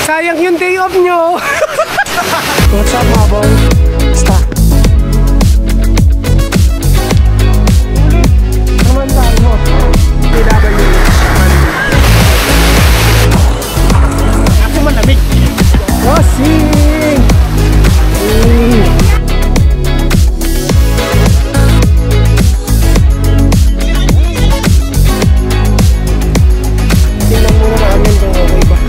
Sayang yung day off nyo. What's up mga boy? Stop. Naman tayo mo. Ako malamig. Bossing! Tingnan muna namin kung okay ba.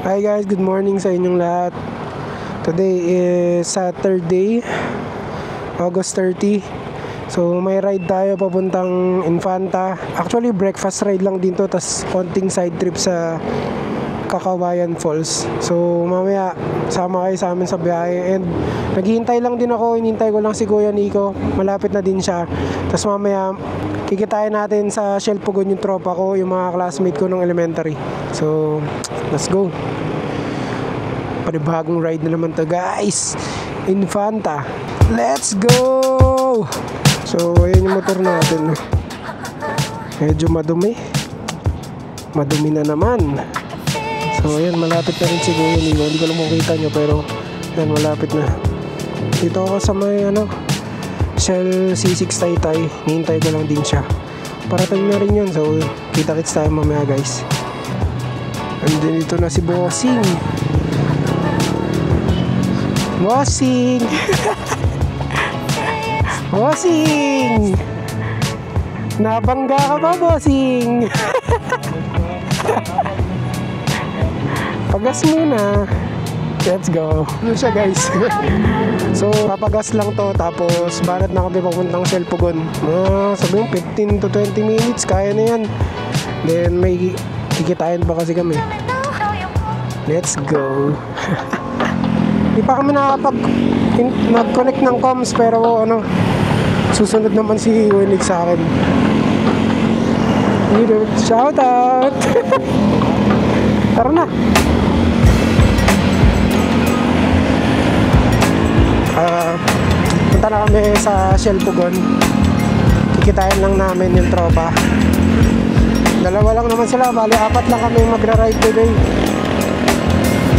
Hi guys, good morning sa inyong lahat. Today is Saturday, August 30. So may ride tayo papuntang Infanta. Actually breakfast ride lang din to, tas konting side trip sa Kakawayan Falls. So mamaya sama kayo sa amin sa biyahe. And naghihintay lang din ako, hinihintay ko lang si Kuya Nico. Malapit na din siya. Tas mamaya kikitain natin sa Shell Pugon yung tropa ko, yung mga classmate ko ng elementary. So let's go. Panibagong ride na naman to guys. Infanta. Let's go! So ayan yung motor natin. Medyo madumi. Madumi na naman. So ayan, malapit na rin si Kuya Nico. Hindi ko lang makita nyo pero ayan, malapit na. Dito ako sa may Shell C6 Taytay. Hihintay ko lang din siya. Parating na rin yun. So kita-kits tayo mamaya guys. And then dito na si Bossing. Bossing! Bossing! Nabangga ka ba, Bossing? Pagas muna. Let's go. Ano siya guys? So papagas lang to, tapos banat na kami papuntang Shell Pugon. Sabi mo 15 to 20 minutes, kaya na yan. Then may kikitain pa kasi kami. Let's go. Di pa kami nag-connect ng comms, pero susunod naman si Winig sa akin. Shout out. Tara na. Punta na kami sa Shell Pugon. Kikitain lang namin yung tropa. Dalawa lang naman sila, bali apat lang kami magra-ride today.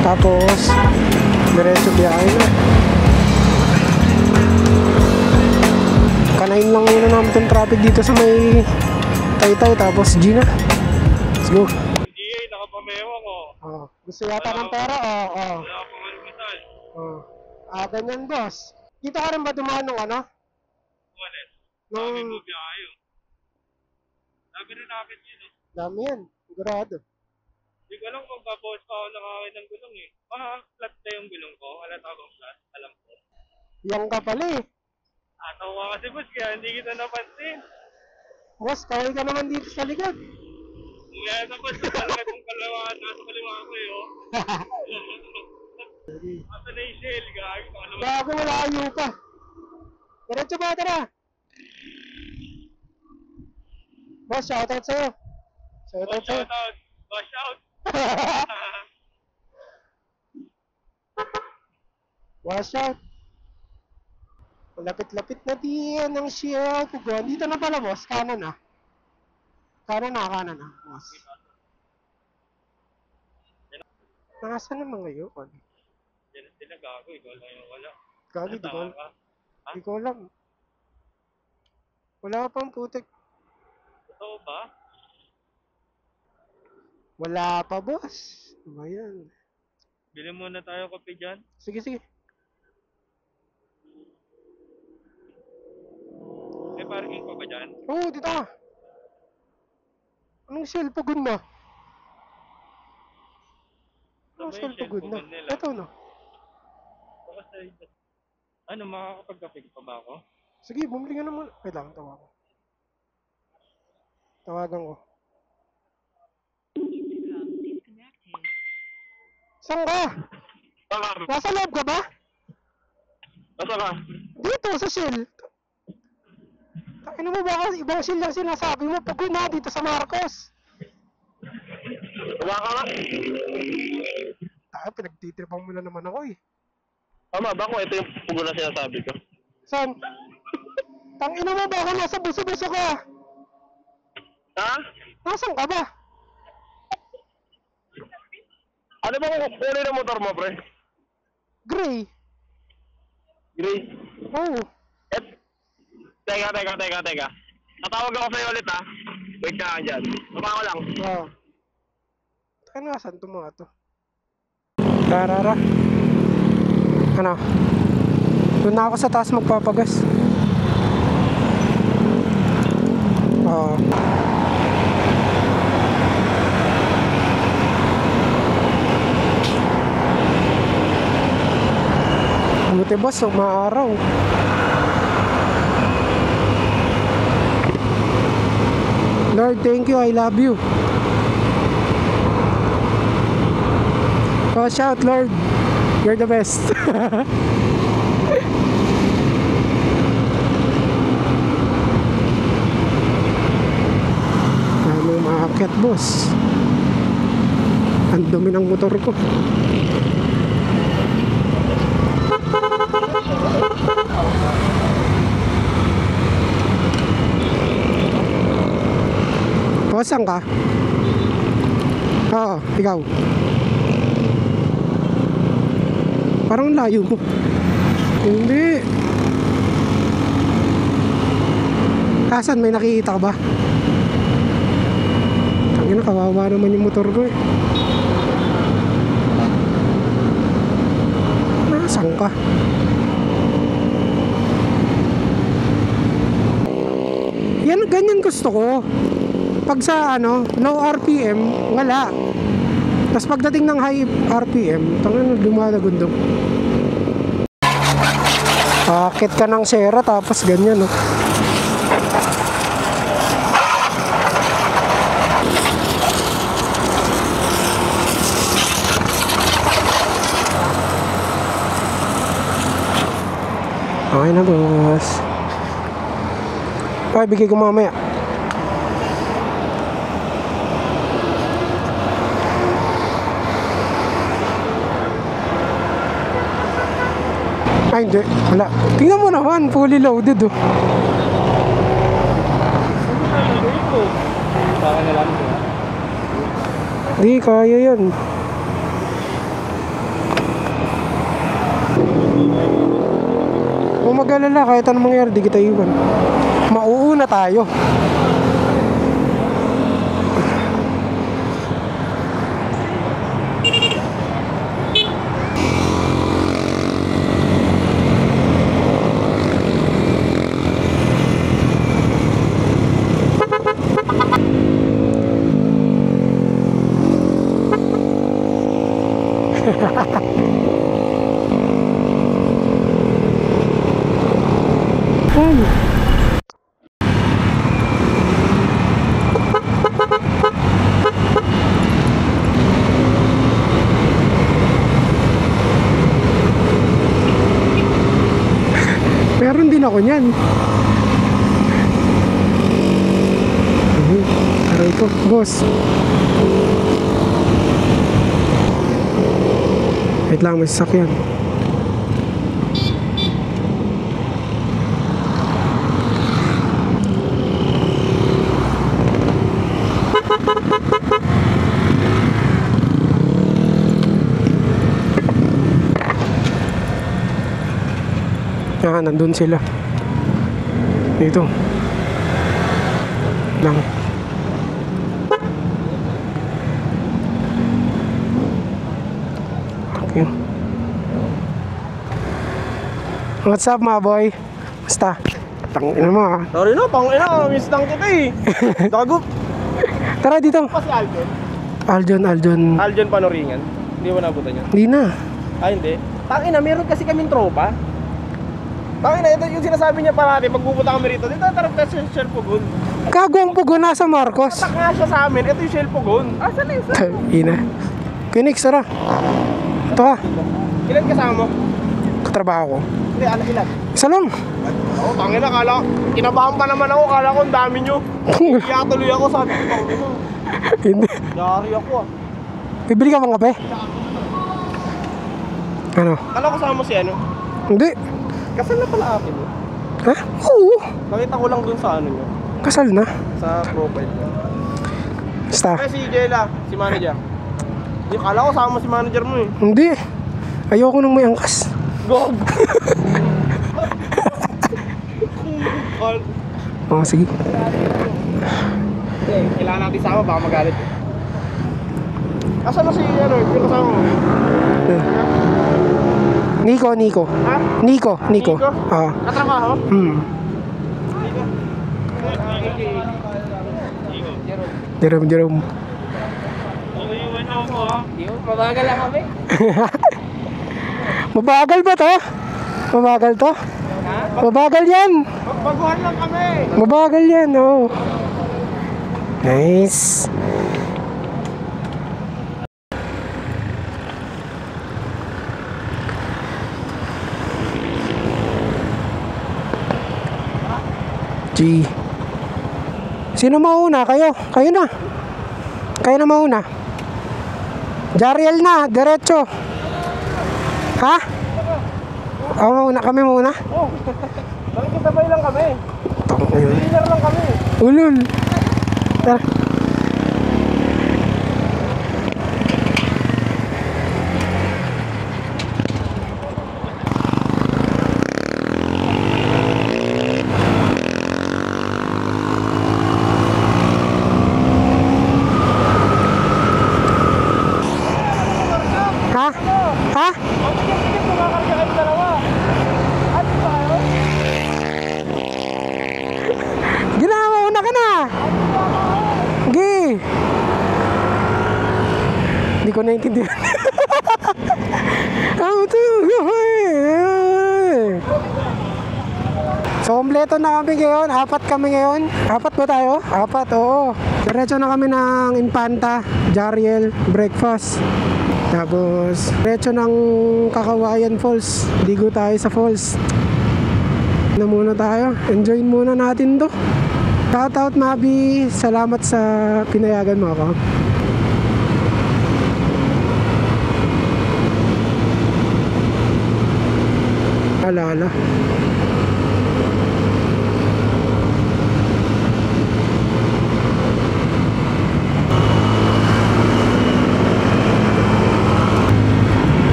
Tapos diretso biyahe na. Kanain lang muna namin itong traffic dito sa may Taytay, tapos G na. Let's go. GA, nakapamewa ko. Gusto yata ng pera? Wala ka pang almusal. Ganyan boss. Dito ka rin ba dumaan ng Walet. Dami mo biyahe. Sabi rin namin yun. Dami yan. Sigurado. Hindi ko alam kung papost pa ako nakakain ng gulong eh. Flat na yung gulong ko. Halata akong flat. Alam ko. Yang ka pala eh. Ataw ka kasi boss kaya hindi kita napansin. Boss, kaya ka naman dito sa likod. Kaya tapos talaga itong kalawahan. Nasa kaliwa ko eh oh. Asa na yung shell gagawin ko. Bago malayo pa. Diretso ba, tara. Boss, shoutout sa'yo. Shoutout sa'yo. Wash out. Wash out. Malapit-lapit na din ang Shell Pugon. Dito na pala boss, kanan na. Kanan na, boss. Nasaan naman ngayon? Yan sila gago, ikaw lang yung wala. Gago, di ko alam. Wala pang putik. Totoo ba? Wala pa boss. Ayan. Bili muna tayo kape dyan. Sige. May parking pa ba dyan? Oo, dito ka. Anong Shell Pugon na? Anong Shell Pugon na? Ito na. Ano, makakapagkape pa ba ako? Sige, bumili ka naman. Wait lang, tawagan ko. Saan ka? Nasa loob ka ba? Nasa ka? Dito, sa Shell. Ano mo ba kasi ibang Shell lang sinasabi mo? Pugon na dito sa Marcos. Wala ka nga? pinagtitripan mo na naman ako eh. Tama ba kung ito yung pugo na sinasabi ko? Saan? Tangina mo ba ako nasa buso-buso ka? Ha? Nasaan ka ba? Ano ba kung kulay ng motor mo, pre? Gray. Gray? Oh. Teka. Tatawag ako sa'yo ulit, ha? Wait ka dyan. Baba ko lang. Wow. Ano saan to mga to? Tarara. Ano? Doon na ako sa taas magpapagas. Oo. Buti boss, umaaraw. Lord, thank you, I love you. Oh, shout, Lord. You're the best. Ano maakyat, boss? Ang dumi ng motor ko. Saan ka? Oo, ikaw. Parang layo mo. Hindi. Asan? May nakikita ka ba? Tangina, kawawa naman yung motor ko eh. Nasaan ka? Yan, ganyan gusto ko. Pag sa ano, low RPM, wala. Tapos pagdating ng high RPM, tangina, lumalagundong. Akit ka ng sera tapos ganyan, no. Okay na, boss. Okay, bigay ko mamaya. Ay, hindi. Wala. Tingnan mo naman. Fully loaded, oh. Baka na lang ito, ha? Hindi, kaya yan. Kung mag-alala, kahit anong mangyari, di kita iwan. Mauuna tayo. Ay. Meron din ako niyan. Aray ko, boss. Wait lang, may sasakyan. Ah, nandun sila. Dito. Lang. Okay. What's up, mga boy? Basta. Tangina mo, ha? Sorry na, pangina. Miss lang kita, eh. Dago. Tara dito. Pa si Aljon? Aljon. Aljon Panoringan. Hindi mo nabutan niya? Hindi na. Ah, hindi. Tangina, meron kasi kaming tropa. Tangina, ito yung sinasabi niya parati. Pagpupunta kami rito, dito tarap na siya Shell Pugon. Gago ang pugo nasa Marcos. Tatak nga siya sa amin. Ito yung Shell Pugon. Asan na yun? Ina. Phoenix, tara. Ito ha. Ilan kasama mo? Katrabaho ko. Hindi, ilan? Isa lang. Oo, tangina, kala. Kinabahan pa naman ako. Kala ko ang dami nyo. Kaya tuloy ako, sabi ko, tangina. Hindi. Dari ako, ah. Bibili ka bang kape? Ano? Kala ko kasama mo si ano? Hindi. Kasal na pala ate mo. Ha? Oo. Nakita ko lang dun sa ano nyo. Kasal na. Sa profile niya. Basta. Eh si Jella, si manager. Yung kala ko kasama mo si manager mo eh. Hindi. Ayoko nang may angkas. Gog! Oo, sige. Kailangan natin sama, baka magalit. Asan na si ano, yung kasama mo? Nico. Ha? Nico. Nico? Oo. Katrabaho? Jerome. Mabagal lang kami. Mabagal ba to? Mabagal to? Ha? Mabagal yan. Baguhan lang kami. Mabagal yan, oo. Nice. G. Sino mauna? Kayo? Kayo na. Kayo na mauna. Jariel na, diretso. Ha? Ako mauna, kami mauna. Oh, nakikisabay lang kami. Dinner lang kami. Ulul. Tara. Ha? Ha? Kumakarga kayo dalawa. Ano ba kayo? Ginawa una ka na. Gi. Hindi ko naintindihan. So, kompleto na kami ngayon. 4 kami ngayon. 4 ba tayo? 4, oo. Diretso na kami ng Infanta, Jariel, breakfast. Tapos, diretso ng Kakawayan Falls. Ligo tayo sa falls. Na muna tayo. Enjoy muna natin to. Shoutout Mabi. Salamat sa pinayagan mo ako. Ala.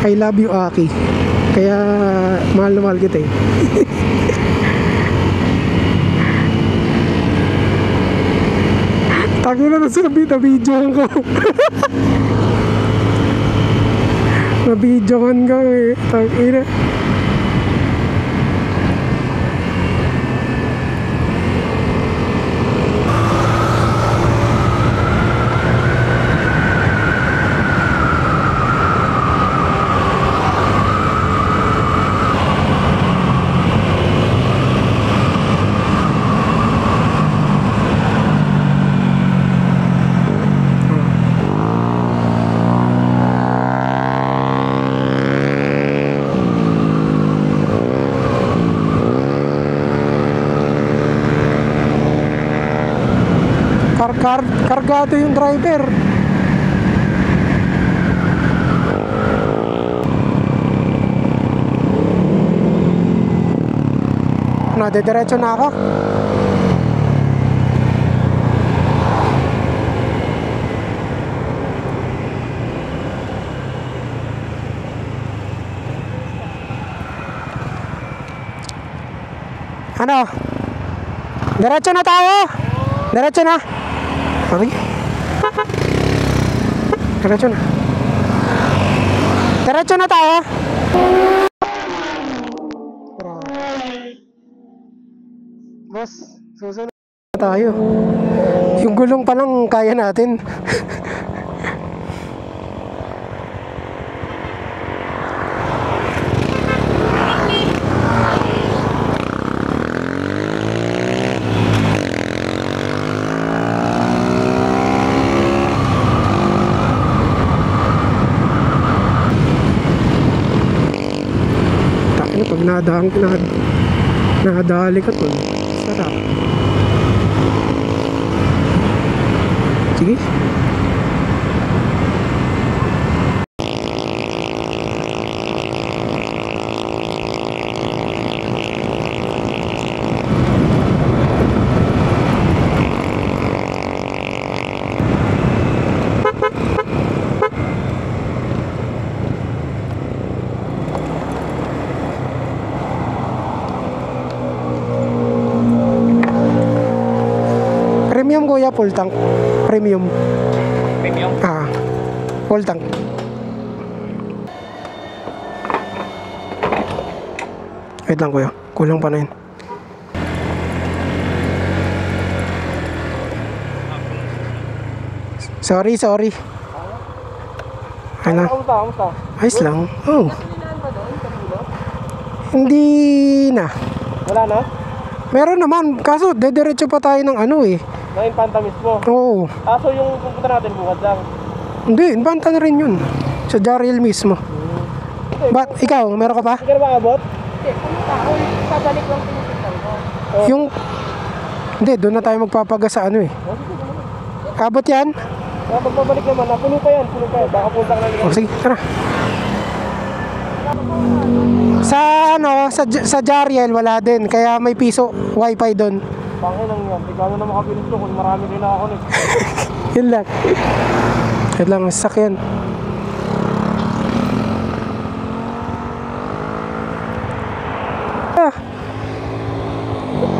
I love you, Aki. Kaya mahal na mahal kita eh. Tagi na nasabi na videoan ko. Na-videoan ka eh. Tagi na. Kargado yung driver. Diretso na ako. Ano? Diretso na tayo. Diretso na. Okay. Diretso na. Diretso na tayo. Boss, susunod na tayo. Yung gulong pa lang kaya natin. Pag nadali ka to. Sarap. Sige. Premium kuya, full tank. Premium. Premium. Full tank. Wait lang kuya, kulang pa na yun. Sorry. Ano? Kamusta? Ayos lang. Oh. Hindi na. Wala na? Meron naman, kaso dediretso pa tayo ng ano eh. Na Infanta mismo. Oo. So yung pupunta natin bukas lang. Hindi, Infanta na rin yun. Sa Jariel mismo. Ba't ikaw, meron ka pa? Hindi ka na ba abot? Pabalik lang pinipitan ko. Yung... Hindi, doon na tayo magpapagas sa ano eh. Abot yan? Pagbabalik naman, puno pa yan. Baka puntang na O sige, tara. Sa ano, sa Jariel wala din. Kaya may piso wifi doon. Bangin lang yan. Ikaw na makapilis ko kung marami rin ako eh. Yun lang. Yun lang, sakyan.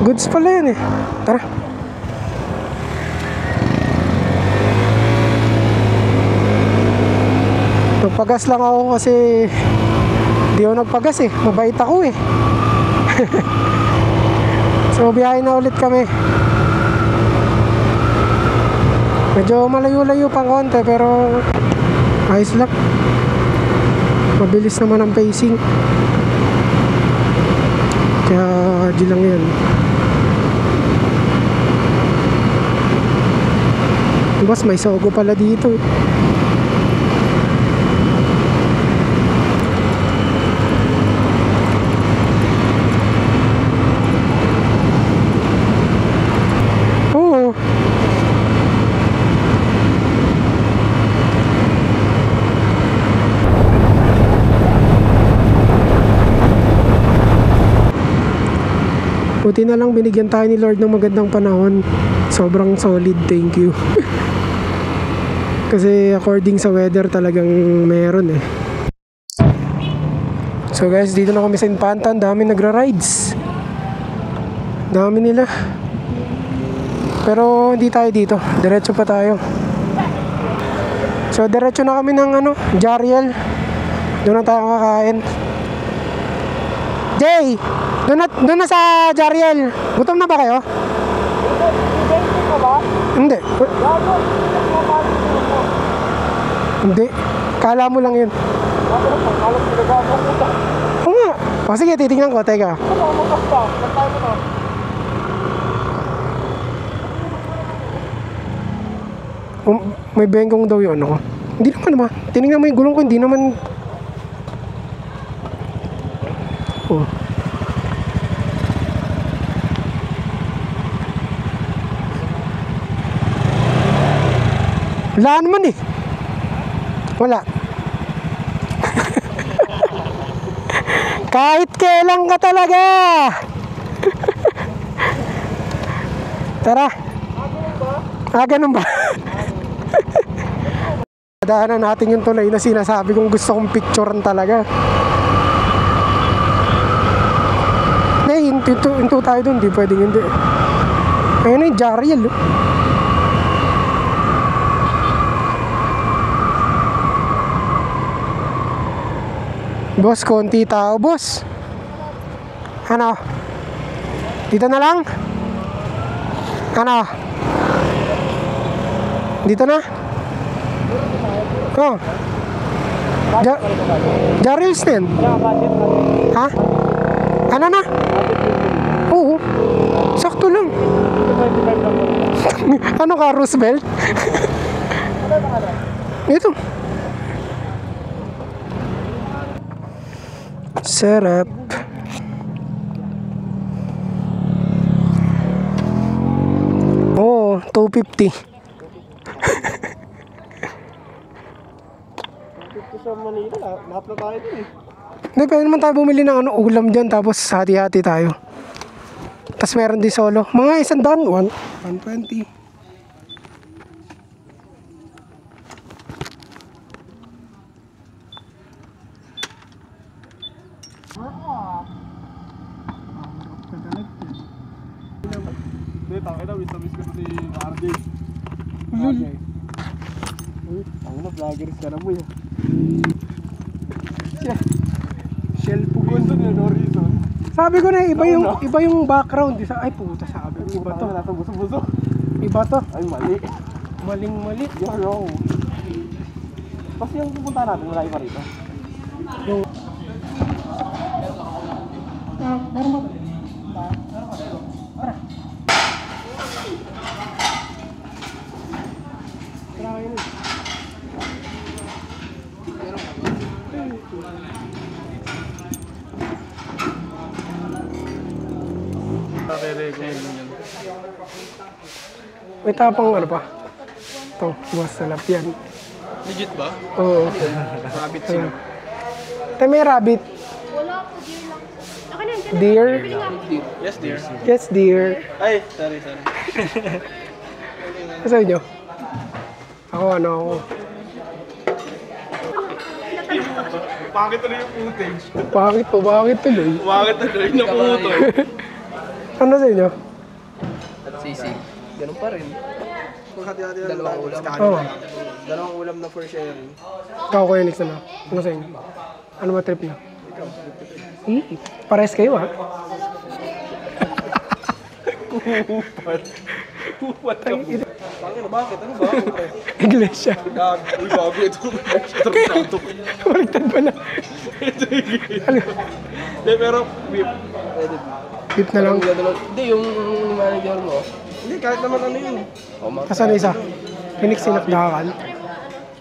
Goods pala yun eh. Tara. Nagpagas lang ako kasi hindi ako nagpagas eh. Mabait ako eh. So biyahe na ulit kami. Medyo malayo-layo pang konti pero ayos lang. Mabilis naman ang pacing. Kaya di lang yan. Boss, may sogo pala dito eh. Oo. Buti na lang binigyan tayo ni Lord ng magandang panahon. Sobrang solid, thank you. Kasi according sa weather talagang meron eh. So guys, dito na kami sa Infanta. Dami nagra-rides. Dami nila. Pero hindi tayo dito. Diretso pa tayo. So diretso na kami ng ano, Jariel. Doon na tayo kakain. Jay! Doon na sa Jariel. Gutom na ba kayo? Hindi. Hindi. Kala mo lang yun. Oo nga. O sige, titingnan ko. Teka. May bengkong daw yun ako. Hindi naman. Tinignan mo yung gulong ko. Hindi naman. Oh. Wala naman eh. Wala. Kahit kailan ka talaga. Tara. Ganun ba? Daanan natin yung tulay na sinasabi kong gusto kong picturean talaga. Hinto tayo dun. Di pwedeng hindi. Ayun na yung Jariel. Boss, konti tao, boss. Ano? Dito na lang? Ano? Dito na? Oh. Jariel's din. Ha? Ano na? Oo. Sakto lang. Ano ka, Roosevelt? Ito. Sarap. 250. Dito sa Manila, lahat na tayo dun eh. Hindi, pwede naman tayo bumili ng ano, ulam dyan, tapos hati-hati tayo. Tapos meron din solo. Mga 100, 120. Hindi, tangin na, miss ko si RJ. Lul. Uy, tangin na, vloggers ka na mo yun. Shell pugon. Gusto niya, no reason. Sabi ko na, iba yung background. Ay, puta, sabi ko, iba to. Nasa buso-buso. Iba to. Ay, mali. Maling-mali. You're wrong. Tapos yung pupunta natin, malayo pa rito. Yung... meron ba? May tapang ano pa? Ito, buwas sa lapyan. Legit ba? Oo. Rabbit Ayun. Tayo may rabbit. Wala po, Deer? deer lang. Akin yan, bibili nga ako. Yes, dear. Yes, dear. Ay, sorry. Ano sa inyo? Ako, ano ako? Bakit tuloy yung footage? Bakit po? Bakit tuloy? Bakit tuloy na puto? Ano sa inyo? At sisig. Ganun pa rin. Hati-hati na Dalawang ulam. Oo. Dalawang ulam na for sharing. Ikaw, Kuya Nix, ano? Ano sa inyo? Ano ba trip niyo? Pares kayo, ha? What the fuck? Bakit? Bakit? Ano ba? Iglesia. Uy, bago ito. Tarantado. Baliktad pala. Hindi, pero beef. Pwede. Beef na lang. Hindi, yung manager mo. Hindi, kahit naman ano yun. Tapos ano isa? Phoenix sinakdakan.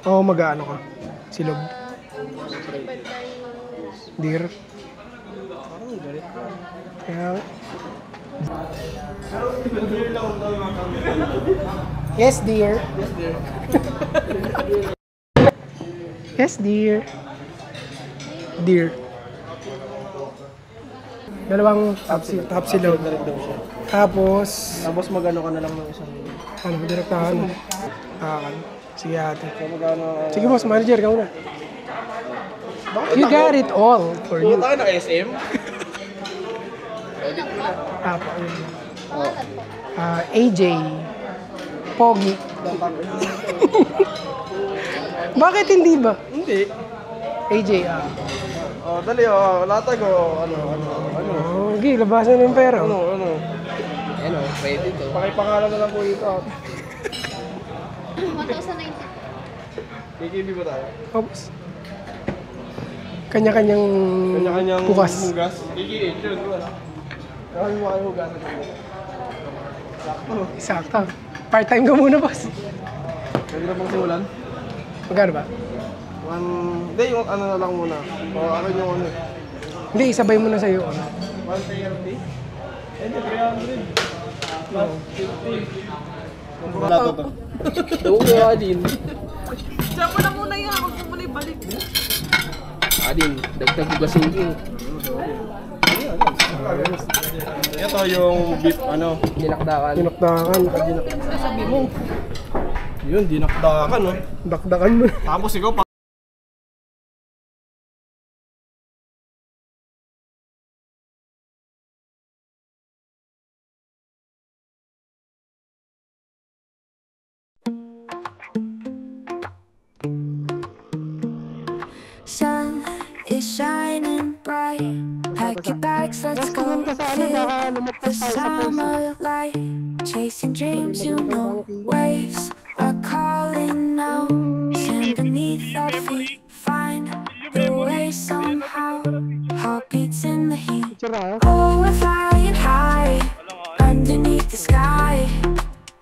Oo, mag-ano ka? Silog. Deer. Kaya... Yes, dear. Yes, dear. Dear. Dalawang top silog. Tapos, Magano ka na lang ng isang ano, direktahan. Sige ate. So, magano... Sige boss, manager ka muna. You got it all for you. Pumunta ka ng SM? Apo, ayun. AJ. Pogi. Bakit hindi ba? Hindi. AJ, Oh, dali latag ano. Oh, okay, labasan ng pera. Ano. Ano, pwede to. Pakipangalan na lang po ito. 1,090. KKB ba tayo? Oops. Kanya-kanyang Kanya-kanyang bukas. hugas. KKH yun, di ba? Kaya mo kayo hugasan ko. Sakto. Part-time ka muna, boss. Pwede na bang simulan? Magkano ba? Hindi, yung ano na lang muna. O, akin yung ano. Hindi, isabay mo na sa'yo. 130? Hindi, 300. Plus 50. Wala to. Daw ko Adin. Diyan mo na muna yan. Huwag mo muna ibalik. Adin, dagdag ko gasingin. Ito yung beef, ano. Dinakdakan. Tinakdakan. Sabi mo. Yun, dinakdakan, no? Dakdakan mo. Tapos ikaw pa. Sun is shining bright. Pack your bags, let's go. Feel the summer light. Chasing dreams, you know. Waves are calling now. Sand beneath our feet. Find the way somehow. Heartbeats in the heat. Oh, we're flying high underneath the sky.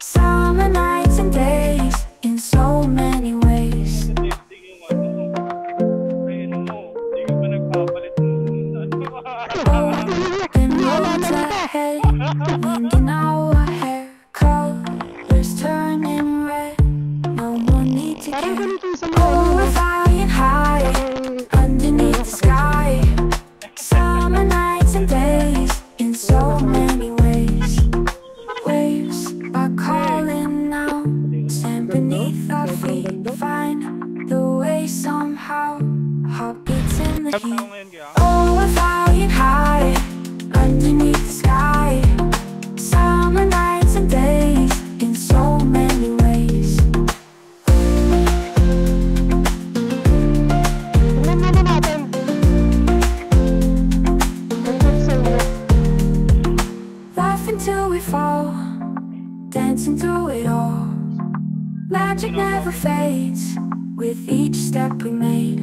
Summer nights and days in so many ways. Wind in our hair, colors turn. in so many ways. Waves are calling now, stand beneath our feet, find the way somehow. Heartbeats in the heat. Oh, we're flying high underneath the sky. Summer nights and days in so many ways. Laughing till we fall, dancing through it all. Magic never fades with each step we made.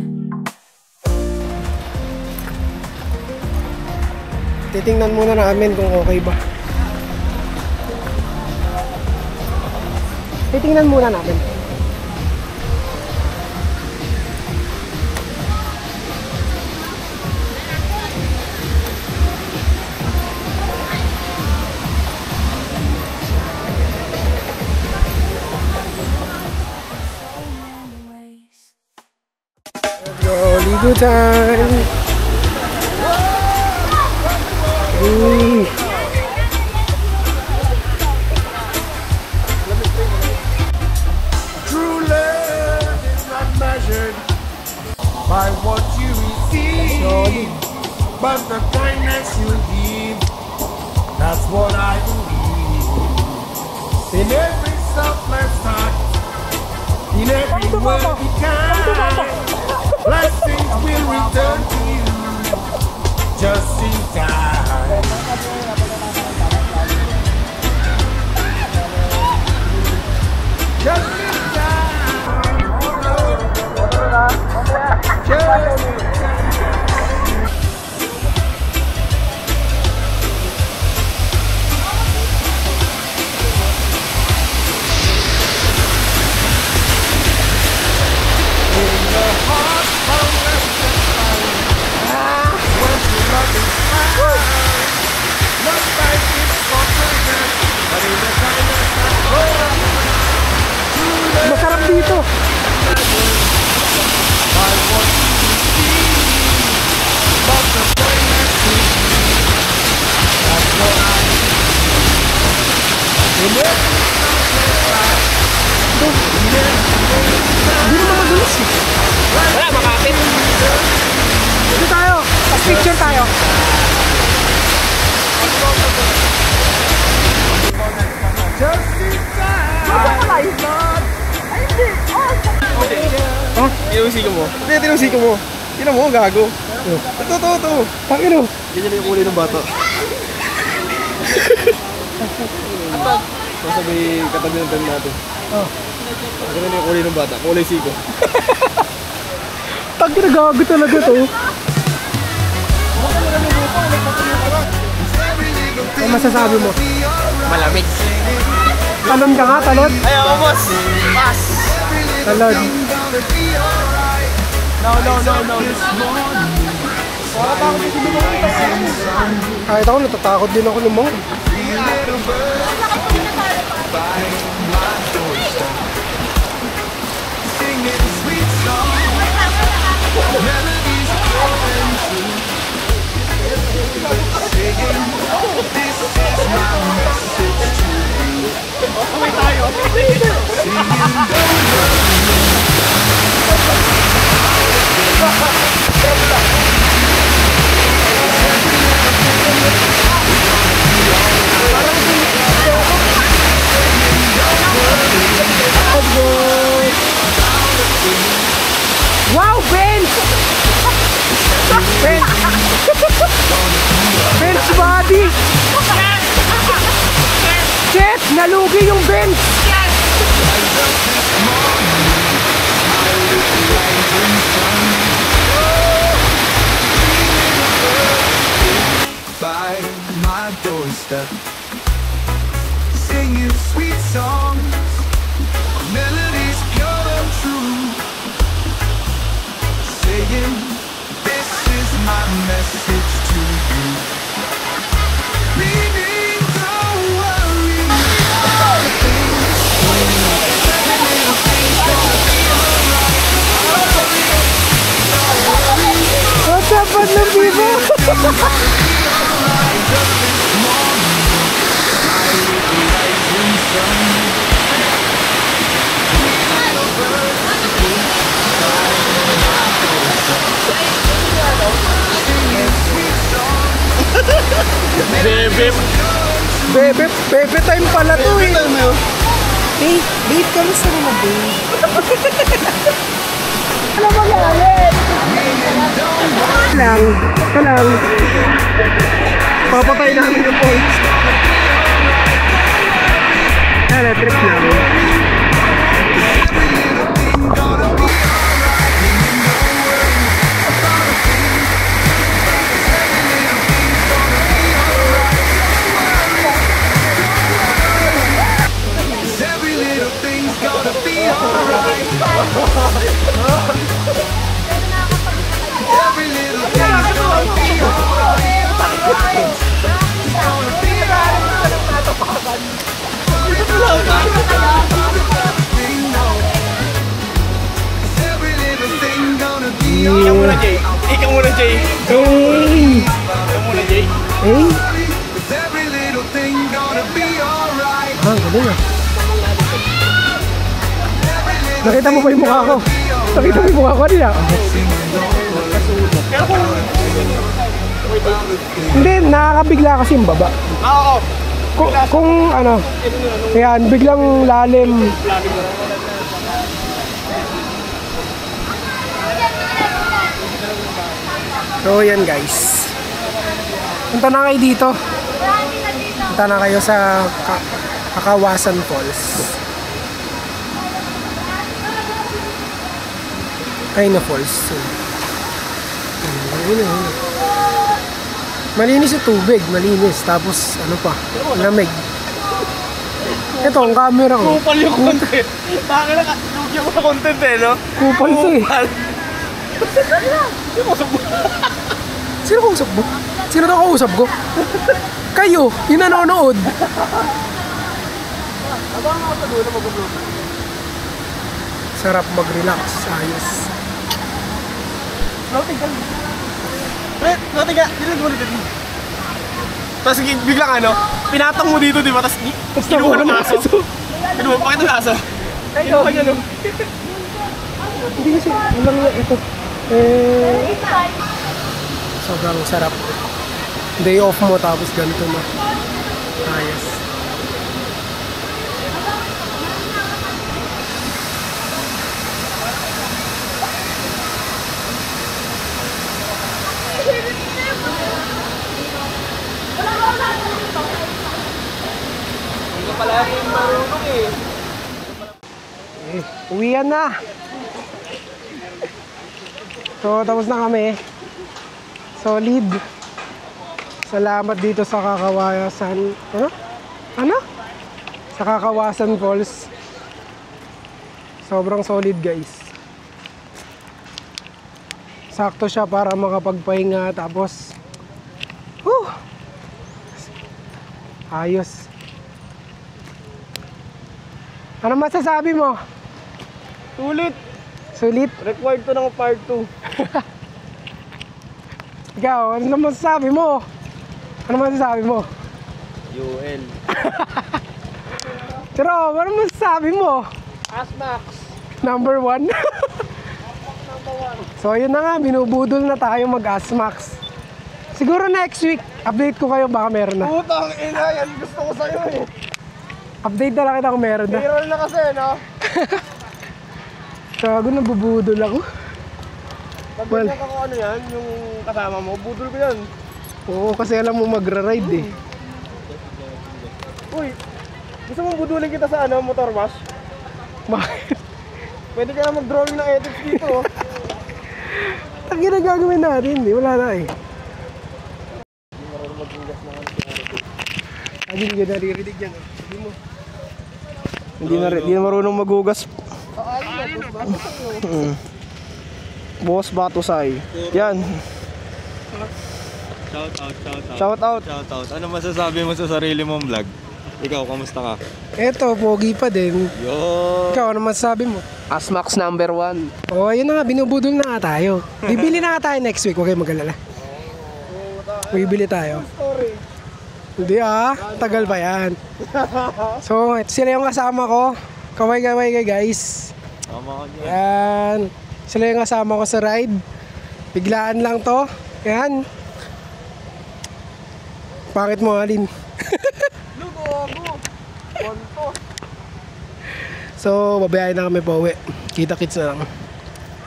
Titingnan muna namin kung okay ba. Titingnan muna natin. Ligo time! Uy! True love is not measured by what you receive, but the kindness you give. That's what I believe. In every selfless heart, in every word be kind. Blessings will return to you just in time. Just in time. Just in time. Masarap dito! Hindi naman magulis eh. Wala, makapit. Dito tayo! Tapos picture tayo! Tinusiko mo? Hindi, tinusiko mo. Tinan mo, gago. Ito. Pangino! Ganyan yung kulay ng bata. Masabi katabi ng time natin. Ganyan yung kulay ng bata. Kulay siko. Pag ginagago talaga to. Ano masasabi mo? Malamig. Talon ka nga, talon? Ayaw, boss! Pass! Talon. No. Kahit ako, natatakot din ako lumang. Wow, bench! Bench! Bench body! Shit! Nalugi yung bench! By my doorstep, singing sweet songs, melodies pure and true, saying this is my message to you. Meaning don't worry about things, little things gonna be alright. What's up, Badlang Vivo? Just Bebe time pala to eh. Babe, kamusta naman babe? Ano ba galit? Ito lang. Papatay namin yung points. Electric lang. Every little thing's gonna be alright. Every little thing's gonna be alright. Every little thing gonna be Ikaw muna, Jay. Ikaw muna, Jay. Hey! Ikaw muna, Jay. Hey! every little thing gonna be alright. Ah, galing ah. Nakita mo ba yung mukha ko? Nakita mo yung mukha ko nila? Hindi, nakakabigla kasi yung baba. Oo. Kung ano, yan, biglang lalim. So yan guys. Punta na kayo dito. Punta na kayo sa Kakawasan Falls. Ay na falls. Malinis yung tubig, malinis. Tapos ano pa, lamig. Ito ang camera ko. Kupal yung content. Bakit na lugyan mo sa content eh, no? Kupal to eh. Sino kausap mo? Sino na kausap ko? Kayo, yung nanonood. Sarap mag-relax, ayos. Nauting ka. Nauting ka. Dilag mo dito. Tapos biglang ano, pinatong mo dito, di ba? Tapos kinuha ng aso. Kinuha, bakit ang aso? Kinuha niya, no? Hindi kasi, walang ito. Sobrang sarap. Day off mo tapos ganito na. Ayos. Hindi ka pala rin marunong eh. Uwian na. So, tapos na kami. Solid. Salamat dito sa Kakawasan. Ano? Sa Kakawasan Falls. Sobrang solid, guys. Sakto siya para makapagpahinga. Tapos, ayos. Ano masasabi mo? Sulit. Sulit? Required to ng part 2. Ikaw, ano masasabi mo? Ano masasabi mo? UL. Charo, ano masasabi mo? Asmax. Number 1? So yun na nga, binubudol na tayo mag-Asmax. Siguro next week, update ko kayo baka meron na. Putang ina, yan gusto ko sa'yo eh. Update na lang kita kung meron na. Payroll na kasi, no? Gago, nabubudol ako. Pag Well, ganyan ka kung ano yan, yung kasama mo, budol ko yan. oo, kasi alam mo magra-ride eh. Uy, gusto mong budulin kita sa ano, motor wash? Bakit? Pwede ka na mag-drawing ng edits dito, oh. Ang ginagagawin natin, di wala na eh. Lagi hindi ka naririnig yan. Sabi mo. Hindi na marunong maghugas. Boss Batusay. Yan. Shout out. Ano masasabi mo sa sarili mong vlog? Ikaw, kamusta ka? Eto, pogi pa din. Yo! Ikaw, ano masasabi mo? Asmax number 1. Oo, yun na nga, binubudol na nga tayo. Bibili na nga tayo next week, huwag kayo mag-alala. Bibili tayo. Hindi tagal pa yan. So, ito sila yung kasama ko. Kaway-kaway guys. Tama ka dyan. Yan. Sila yung kasama ko sa ride. Biglaan lang to. Yan. Pangit mo, Alin. So, babayahin na kami pa uwi. Kita-kits na lang.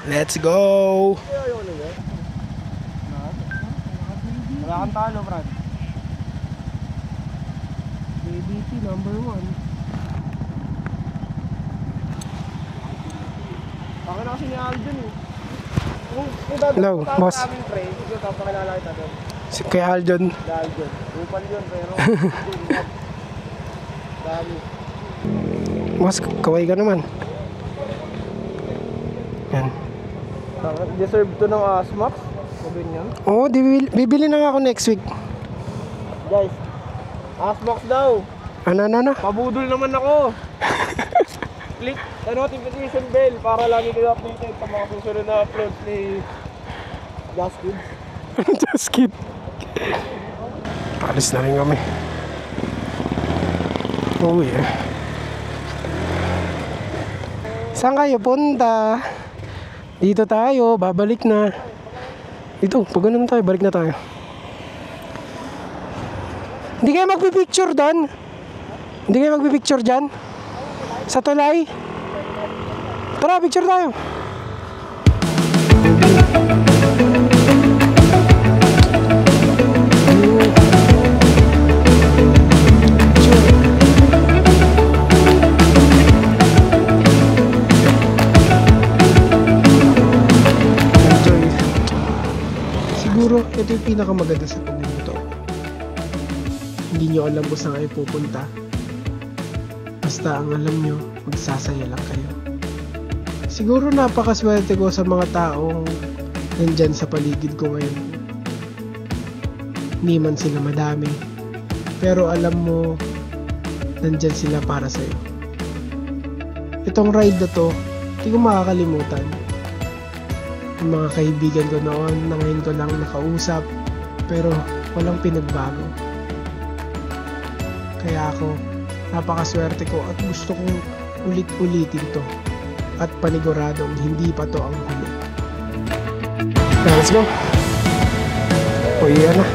Let's go! Wala kang talo, Brad. BBT number 1. Baka na kasi ni Alden eh. Kung Hello, boss. namin pre, siguro papakilala kita doon. Kay Aljon. Alden. Upan yun, pero dami. Boss, kaway ka naman. Yan. Deserve to ng Asmax. Sabi niya. Oo, bibili na nga ako next week. Guys, Asmax daw. Ano? Pabudol naman ako. Click the notification bell para lagi kayo updated sa mga susunod na uploads ni Just Kids. Just kid. Alis na rin kami. Uwi eh. Saan kayo punta? Dito tayo, babalik na. Dito, pag ganun tayo, balik na tayo. Hindi kayo magpipicture dyan? Hindi kayo magpipicture dyan? Sa tulay? Tara, picture tayo. Siguro, ito yung pinakamaganda sa pagmumotor. Hindi nyo alam kung saan kayo pupunta. Basta ang alam nyo, magsasaya lang kayo. Siguro napakaswerte ko sa mga taong nandyan sa paligid ko ngayon. Hindi man sila madami, pero alam mo, nandyan sila para sa'yo. Itong ride na to, hindi ko makakalimutan. Yung mga kaibigan ko noon na ngayon ko lang nakausap, pero walang pinagbago. Kaya ako, napakaswerte ko at gusto kong ulit-ulitin to at paniguradong hindi pa to ang huli. Let's go! O yan na.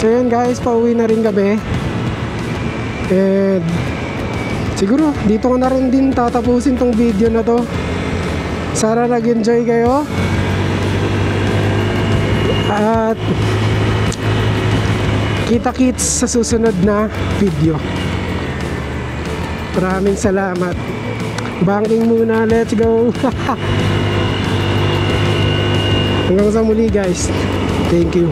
So yun guys, pauwi na rin kami. And siguro dito ko na rin din tatapusin tong video na to. Sana nag-enjoy kayo. At kita-kits sa susunod na video. Maraming salamat. Banking muna, let's go. Hanggang sa muli guys. Thank you.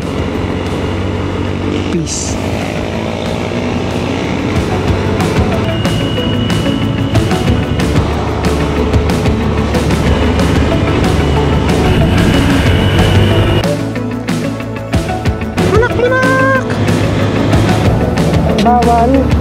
Peace. Bawal.